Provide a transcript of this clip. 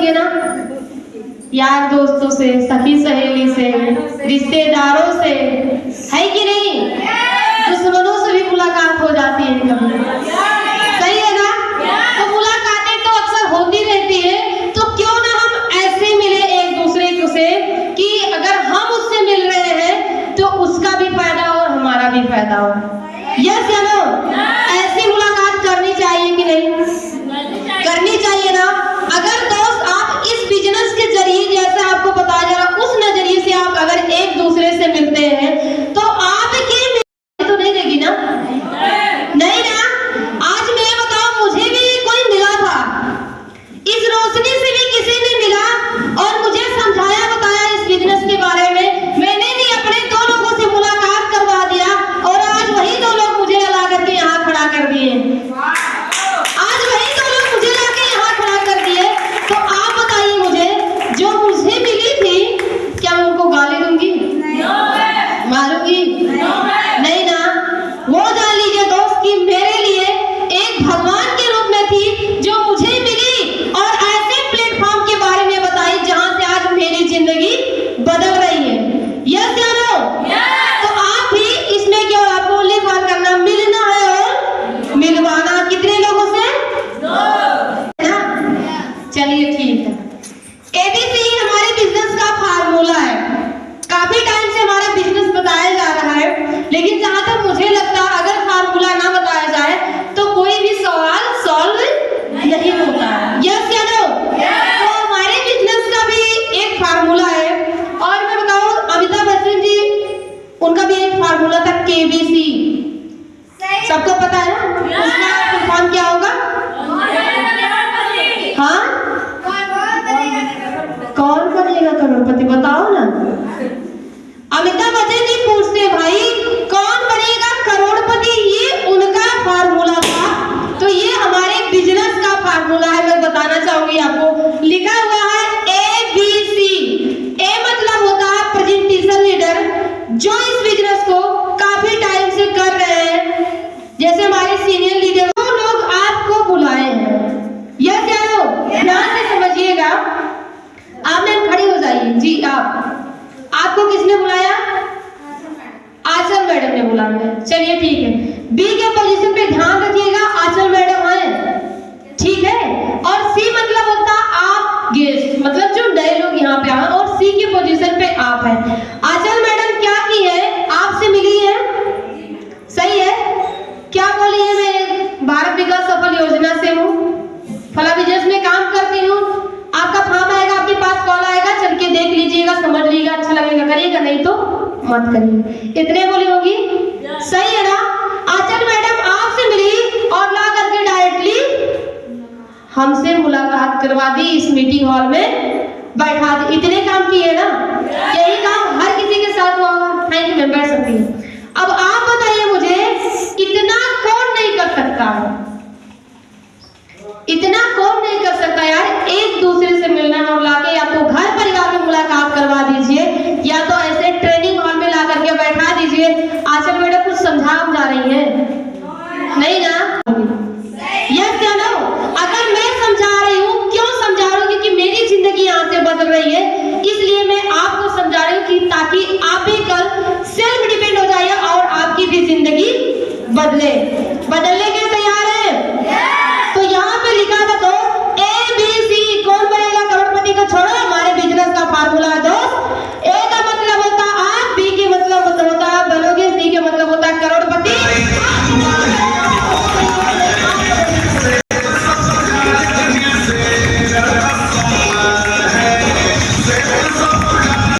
बचेंगे ना, यार दोस्तों से, सखी सहेली से, रिश्तेदारों से, है कि नहीं? दुश्मनों से भी मुलाकात हो जाती है कभी, सही है ना? तो मुलाकातें तो अक्सर होती रहती है, तो क्यों ना हम ऐसे मिले एक दूसरे से कि अगर हम उससे मिल रहे हैं तो उसका भी फायदा हो और हमारा भी फायदा हो। यस या नो? ऐसी मुलाकात करनी चाहिए कि नहीं? करनी चाहिए ना। अगर दोस्त आप इस बिजनेस के जरिए, जैसा आपको बताया जा रहा, उस नजरिए से आप अगर एक दूसरे से मिलते हैं तो आपकी तो नहीं देगी ना? नहीं ना। आज मैं बताऊं, मुझे भी कोई मिला था, इस रोशनी से भी किसी ने मिला और मुझे समझाया बताया इस बिजनेस के बारे में। मैंने भी अपने 2 लोगों से मुलाकात करवा दिया और आज वही 2 लोग मुझे ला करके यहाँ खड़ा कर दिए। आज वही 2 लोग मुझे लाके यहाँ खड़ा कर दिए। तो आप बताइए मुझे, जो मुझे मिली थी, क्या मैं उनको गाली दूंगी? मारूंगी? नहीं ना। वो जान लीजिए दोस्त कि मेरे लिए एक भगवान के रूप में थी, जो मुझे मिली और ऐसे प्लेटफॉर्म के बारे में बताई जहां से आज मेरी जिंदगी बदल रही है। यस या नो? तो आप भी इसमें क्यों, आपको ओनली फॉर करना, मिलना है और मिलवाना। कितने लोगों से? 2। चलिए ठीक है। एबीसी हमारे बिजनेस का फार्मूला है। काफी टाइम से हमारा बिजनेस बताया जा रहा है, लेकिन जहां तक मुझे लगता है अगर फार्मूला ना बताया जाए तो कोई भी सवाल सॉल्व नहीं होता है। यस या नो? तो हमारे बिजनेस का भी एक फार्मूला है। और मैं बताऊं, अमिताभ बच्चन जी, उनका भी एक फार्मूला था, केबीसी। सबको पता है ना? उसका फुल फॉर्म क्या होगा? हाँ, कौन बनेगा करोड़पति? बताओ ना। अमिताभ बच्चन जी पूछते, भाई कौन बनेगा करोड़पति? ये उनका फार्मूला था। तो ये हमारे बिजनेस का फार्मूला है। मैं बताना चाहूंगी आपको, लिखा हुआ है ABC। ए मतलब होता है प्रेजेंटेशन लीडर, जो इस बिजनेस को काफी टाइम से कर रहे हैं। जैसे हमारे सीनियर लीडर, वो लोग आपको बुलाए हैं। यस या नो? ध्यान से समझिएगा। आप मैम खड़ी हो जाइए जी। आपको किसने बुलाया? आंचल मैडम ने बुलाया है। चलिए ठीक है। बी के पोजीशन पे ध्यान रखिएगा, आंचल मैडम है, ठीक है। और सी मतलब होता आप गेस्ट, मतलब जो नए लोग यहाँ पे आए, और सी की पोजीशन पे आप हैं। आंचल मैडम क्या की है? आपसे मिली है, सही है? क्या बोली है? मैं भारत विकास सफल योजना से हूँ, फला बिजनेस में काम करती हूँ। आपका फॉर्म आएगा, आपके पास कॉल आएगा, चल के देख लीजिएगा, समझ लीजिएगा, अच्छा लगेगा करिएगा, नहीं तो मत करिए। इतने बोली होगी, सही है ना? आंचल मैडम आपसे मिली और ला करके डायरेक्टली हमसे मुलाकात करवा दी, इस मीटिंग हॉल में बैठा दी। इतने काम किए ना, यही काम हर किसी के साथ हुआ होगा। थैंक यू, मैं बैठ सकती हूँ। अब आप बताइए मुझे, इतना कौन नहीं कर सकता है? इतना कौन